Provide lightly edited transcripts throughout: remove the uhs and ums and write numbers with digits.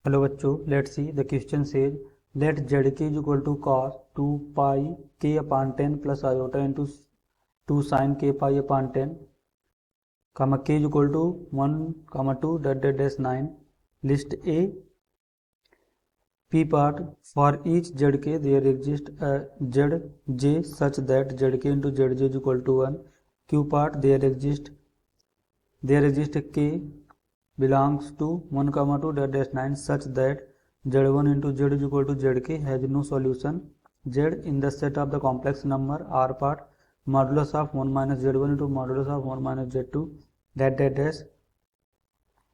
Hello बच्चों, let's see the question says let z k is equal to cos 2 pi k/10 plus iota into 2 sin k/10 comma k is equal to 1 2 dash 9 list a P part for each zk there exists a zj such that zk into zj is equal to 1. Q part there exist k belongs to 1 2 dash 9 such that z1 into z is equal to zk has no solution. Z in the set of the complex number R part modulus of 1 minus z1 into modulus of 1 minus z2 dash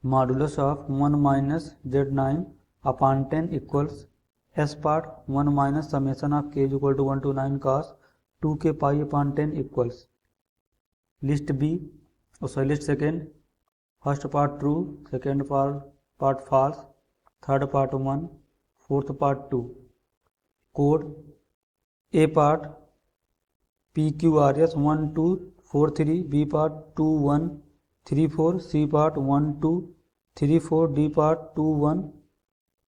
modulus of 1 minus z9 upon 10 equals S part 1 minus summation of k is equal to 1 to 9 cos 2k pi upon 10 equals list B. So list second, first part true, second part false, third part 1, fourth part 2. Code A part PQRS 1 2 4 3, B part 2 1 3 4, C part 1 2 3 4, D part 2 1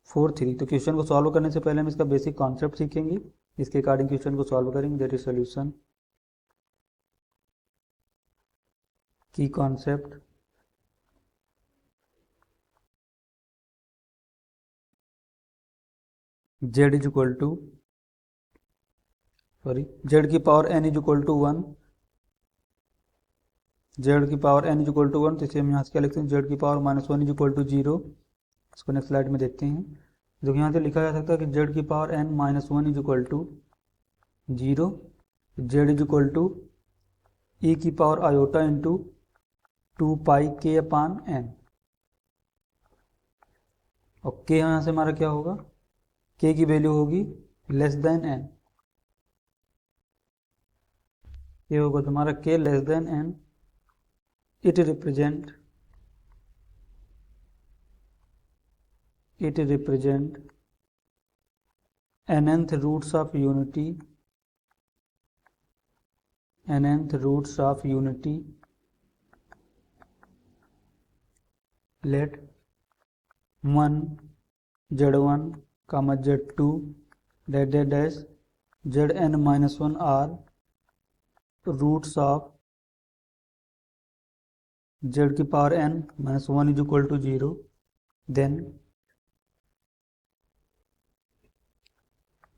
4 3. तो question को solve करने से पहले हम इसका basic concept सीखेंगे, इसके according question को सॉल्व करेंगे. That is solution. Key concept z is equal to z की power n is equal to 1, z की power n is equal to 1. तो इसे हम यहाँ से क्या लिखते हैं, z की पावर -1 इज इक्वल टू 0. इसको नेक्स्ट स्लाइड में देखते हैं. जो यहाँ से लिखा जा सकता है कि z की power n -1 is equal to 0, z is equal टू e की power iota into 2 pi k upon n. और k यहाँ से हमारा क्या होगा, k की वैल्यू होगी लेस देन n. ये होगा तुम्हारा k less than n. It represent nth roots of unity. Let 1 z1 comma z2 dash zn minus 1 are roots of z की power n minus 1 is equal to 0. Then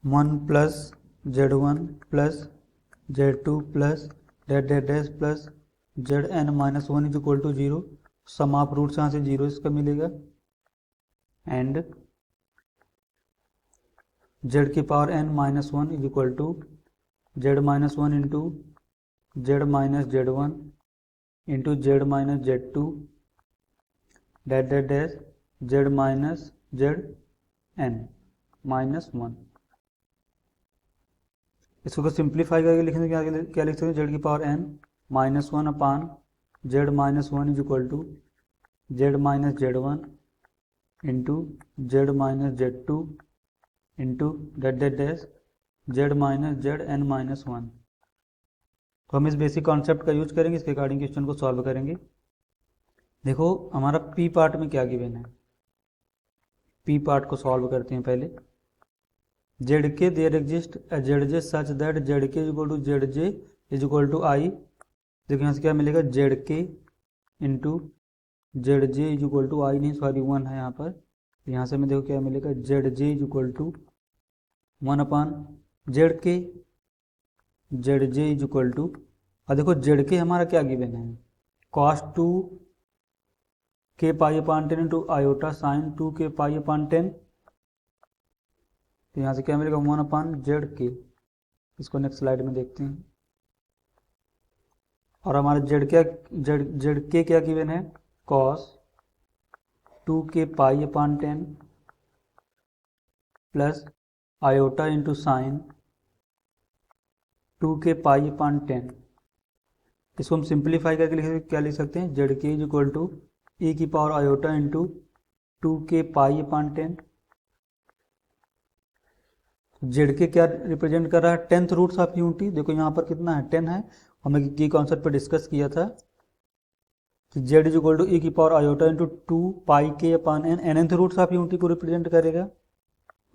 1 plus z1 plus z2 plus dash plus zn minus 1 is equal to 0. Sum of roots यहाँ से 0 इसका मिलेगा. And z की power n minus 1 is equal to z minus 1 into z minus z1 into z minus z2 dash z minus zn minus 1. इसको simplify करके लिखने क्या लिख सकते हैं, z की power n minus 1 upon z minus 1 is equal to z minus z1 into z minus z2 into dash z minus zn minus 1. तो हम इस बेसिक कॉन्सेप्ट का यूज करेंगे, इसके अकॉर्डिंग क्वेश्चन को सॉल्व करेंगे. देखो हमारा पी पार्ट में क्या गिवन है, पी पार्ट को सॉल्व करते हैं पहले. Z k there exist z j such that z k is equal to z j is equal to i. देखो यहाँ से क्या मिलेगा, z k into z j is equal to i, नहीं सॉरी 1 है यहाँ पर. यहाँ से मैं देखो क्या मिलेगा, z j is equal to 1 upon z k, z j is equal to, और देखो जेड के हमारा क्या गिवन है, कॉस 2 के पाई अपान 10 इंटू आयोटा साइन 2 के पाई अपान 10. तो यहाँ से क्या मिलेगा, 1 अपान जेड के. इसको नेक्स्ट स्लाइड में देखते हैं. और हमारा जेड के क्या गिवन है, कॉस 2 के पाई upon 10 plus iota into sign 2 के पाई अपान 10. इसको हम सिंप्लीफाई करके क्या लिख सकते हैं, Z k is equal to e की पावर आयोटा इंटू 2 के पाई अपान 10. जेड के क्या रिप्रेजेंट कर रहा है, 10th रूट्स ऑफ यूनिटी. देखो यहाँ पर कितना है, 10 है. हमने की कॉन्सेप्ट पर डिस्कस किया था कि z is equal to e की power iota into 2 pi k upon n, nth roots of unity को रिप्रेजेंट करेगा।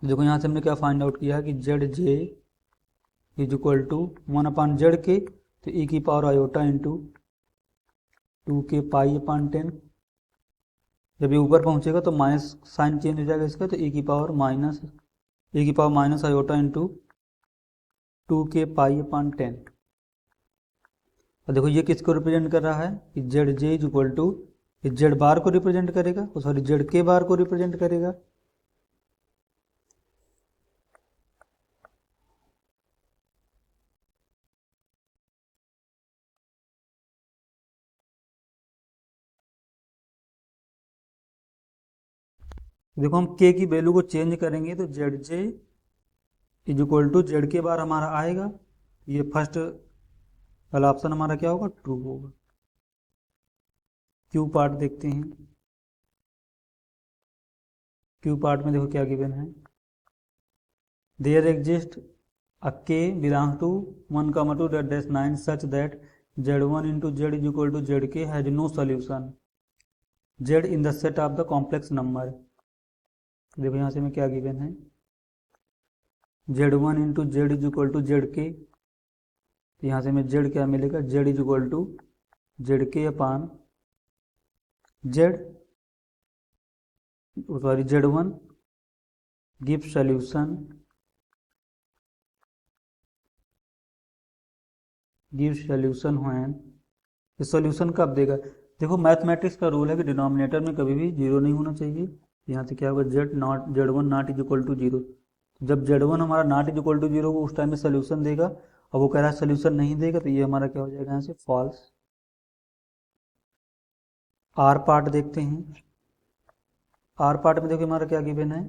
देखो यहाँ से हमने क्या फाइंड आउट किया है कि z j is equal to 1 upon z k, तो ई की पावर आयोटा इंटू 2 के पाई अपान 10। जब ये ऊपर पहुँचेगा तो माइनस साइन चेंज हो जाएगा इसका, तो ई की पावर माइनस आयोटा इंटू 2 के पाई अपान 10। और देखो ये किसको रिप्रेजेंट कर रहा है कि z j is equal to, z bar को रिप्रेजेंट करेगा, सॉरी जेड के बार को रिप्रेजेंट करेगा। देखो हम के की वैल्यू को चेंज करेंगे तो z j is equal to z k bar हमारा आएगा, ये फर्स्ट वाला ऑप्शन हमारा क्या होगा, ट्रू होगा। क्यू पार्ट देखते हैं। क्यू पार्ट में देखो क्या गिवन है, देयर एग्जिस्ट अ के belong to 1,2 such that z1 into z is equal to zk has no solution z in the set of the complex number। देखो यहाँ से में क्या गिवन है, z1 into z is equal to z k, तो यहाँ से में z क्या मिलेगा, z is equal to z k upon z, sorry z1 give solution when, ये सॉल्यूशन कब देगा। देखो मैथमेटिक्स का रूल है कि डिनोमिनेटर में कभी भी जीरो नहीं होना चाहिए। यहाँ से क्या होगा, z1 not is equal to zero. जब z1 हमारा not is equal to zero को उस टाइम में सोल्यूशन देगा, और वो कह रहा है सोल्यूशन नहीं देगा, तो ये हमारा क्या हो जाएगा यहाँ से फॉल्स। आर पार्ट देखते हैं। आर पार्ट में देखो हमारा क्या गिवन है,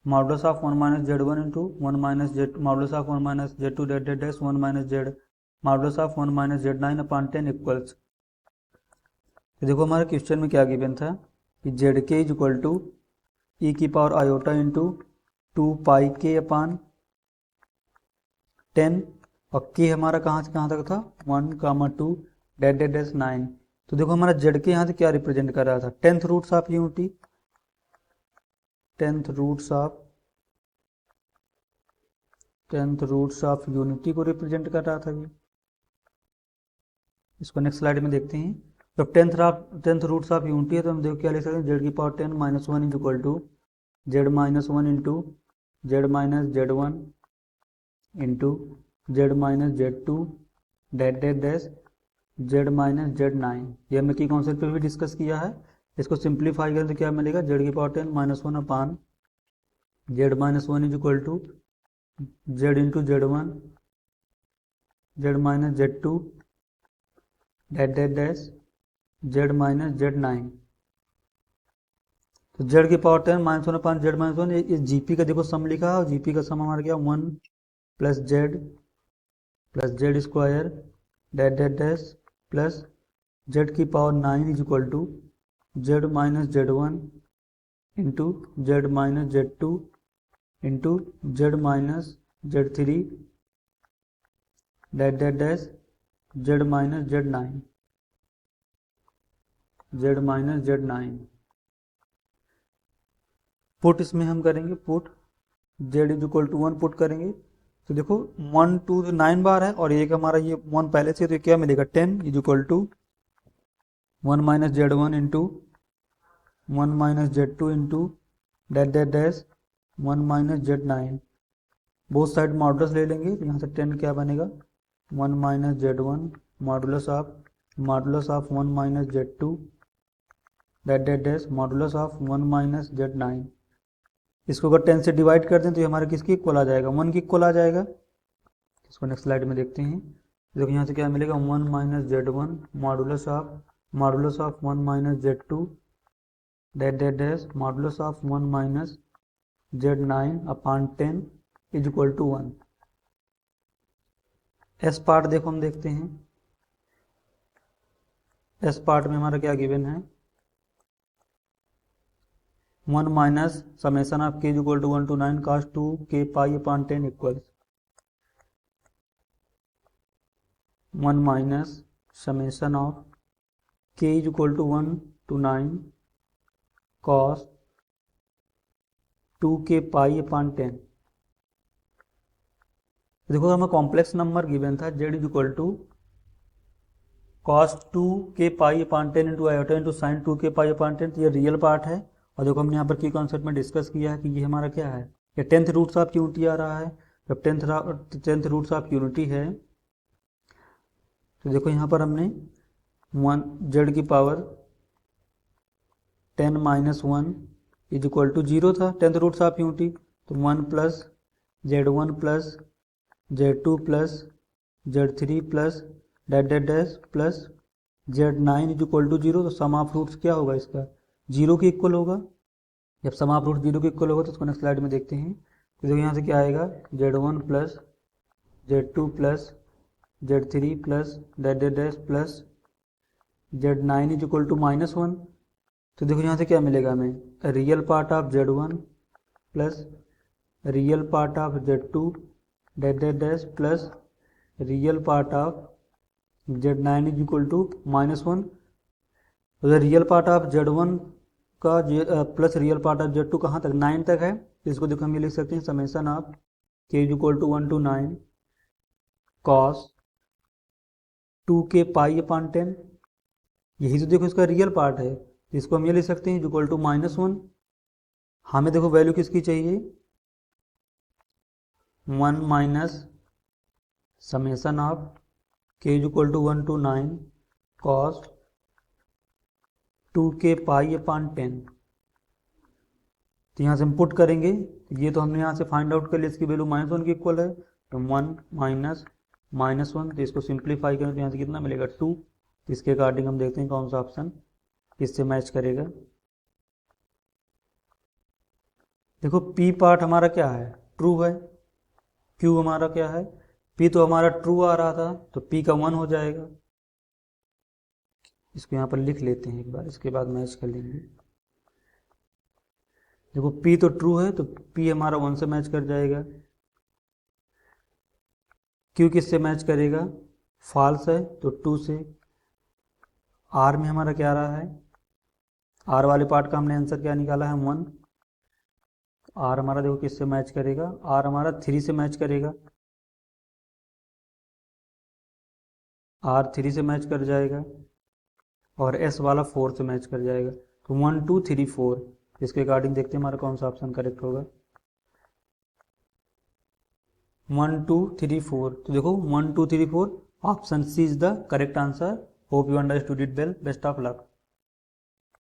modulus of 1 minus z1 into 1 minus z, modulus of 1 minus z2 dot dot dash 1 minus z, modulus of 1 minus z9 upon 10 equals. तो देखो हमारे क्वेश्चन में क्या गिवन था कि Z k is equal to e की power iota into 2 pi k अपान 10, और के हमारा कहाँ से कहाँ तक था 1,2 डेट डेट डैश 9। तो देखो हमारा जेड के यहाँ से क्या रिप्रेजेंट कर रहा था, 10th roots of unity, 10th roots of unity को रिप्रेजेंट कर रहा था ये। इसको नेक्स्ट स्लाइड में देखते हैं। जब 10th रूट्स ऑफ यूनिटी है तो हम देखो क्या लिख सकते हैं, जेड की power 10 minus 1 is equal to z minus 1 into z minus z1 into z minus z2 dot dot dash z minus z9। ये हमने की कॉन्सेप्ट पे भी डिस्कस किया है। इसको सिंप्लीफाई करें तो क्या मिलेगा, जेड की power 10 minus 1 upon z minus 1 is equal to z into z1 z minus z2 dot dot dash z minus z9। तो जेड की power 10 minus 1 upon z minus 1, इस जीपी का देखो सम लिखा है, और जीपी का सम हमारा क्या 1 plus z square dot dot dash plus z की power 9 is equal to z minus z1 into z minus z2 into z minus z3 dot dot dash z minus z9 put इसमें हम करेंगे, put z is equal to 1 put करेंगे। तो देखो 1 2 9 बार है, और एक हमारा ये 1 पहले से, तो क्या मिलेगा 10 is equal to 1 minus z1 into 1 minus z2 into dot dot dash 1 minus z9। Both side modulus ले लेंगे, तो यहाँ से 10 क्या बनेगा 1 minus z1 modulus of 1 minus z2 dot dot dash modulus of 1 minus z9। इसको अगर 10 से डिवाइड कर दें तो ये हमारे किसकी इक्वल आ जाएगा, 1 की इक्वल आ जाएगा। इसको नेक्स्ट स्लाइड में देखते हैं। देखो यहाँ से क्या मिलेगा 1 minus z1 modulus of 1 minus z2 dot dot dash modulus of 1 minus z9 upon 10 is equal to 1। एस पार्ट देखो हम देखते हैं। एस पार्ट में हमारा क्या गिवन है, 1 minus summation of k is equal to 1 to 9 cos 2 k pi upon 10 equals 1 minus summation of k is equal to 1 to 9 cos 2k pi upon 10। देखो हमें कॉम्प्लेक्स नंबर गिवन था z is equal to cos 2k pi upon 10 into iota into sine 2k pi upon 10, तो ये real part है। और देखो हमने यहाँ पर की कॉन्सेप्ट में डिस्कस किया है कि ये हमारा क्या है, ये 10th रूट्स ऑफ यूनिटी आ रहा है। जब 10th रूट्स ऑफ यूनिटी है तो देखो यहाँ पर हमने 1 z की power 10 minus 1 is equal to 0 था 10th रूट्स ऑफ यूनिटी, तो 1 plus z1 plus z2 plus z3 plus dash plus z9 is equal to 0। तो सम ऑफ रूट्स क्या होगा इसका, 0 के इक्वल होगा। जब सम ऑफ रूट 0 के इक्वल होगा तो उसको नेक्स्ट स्लाइड में देखते हैं। तो देखो यहाँ से क्या आएगा, z1 plus z2 plus z3 plus dash plus z9 is equal to -1। तो देखो यहाँ से क्या मिलेगा हमें, real part of z1 plus real part of z2 dash plus real part of z9 is equal to -1। तो रियल पार्ट ऑफ z1 का plus real part of z2 कहाँ तक, 9 तक है। तो इसको देखो हम ये लिख सकते हैं summation of k is equal to 1 to 9 cos 2k pi upon 10। यही तो देखो इसका रियल पार्ट है, तो इसको हम ये लिख सकते हैं इक्वल टू -1। हमें देखो वैल्यू किसकी चाहिए, 1 minus summation of k is equal to 1 to 9 cos 2k pi upon 10। तो यहाँ से हम पुट करेंगे, ये तो हमने यहाँ से फाइंड आउट कर लिया, इसकी वैल्यू -1 के इक्वल है, तो 1 माइनस -1, तो इसको सिंप्लीफाई करें तो यहाँ से कितना मिलेगा 2। तो इसके अकॉर्डिंग हम देखते हैं कौन सा ऑप्शन इससे मैच करेगा। देखो P पार्ट हमारा क्या है, ट्रू है, Q हमारा क्या है, P तो हमारा ट्रू आ रहा था तो P का 1 हो जाएगा। इसको यहाँ पर लिख लेते हैं एक बार, इसके बाद मैच कर लेंगे। देखो P तो ट्रू है तो P हमारा 1 से मैच कर जाएगा। Q किससे मैच करेगा, फॉल्स है तो 2 से। R में हमारा क्या रहा है, R वाले पार्ट का हमने आंसर क्या निकाला है 1। R हमारा देखो किससे मैच करेगा, R हमारा 3 से मैच करेगा, R 3 से मैच कर जाएगा, और S वाला 4 से मैच कर जाएगा। तो 1 2 3 4, इसके अकॉर्डिंग देखते हैं हमारा कौन सा ऑप्शन करेक्ट होगा। 1 2 3 4, तो देखो 1 2 3 4 option C is the correct answer. Hope you understood it well, best of luck.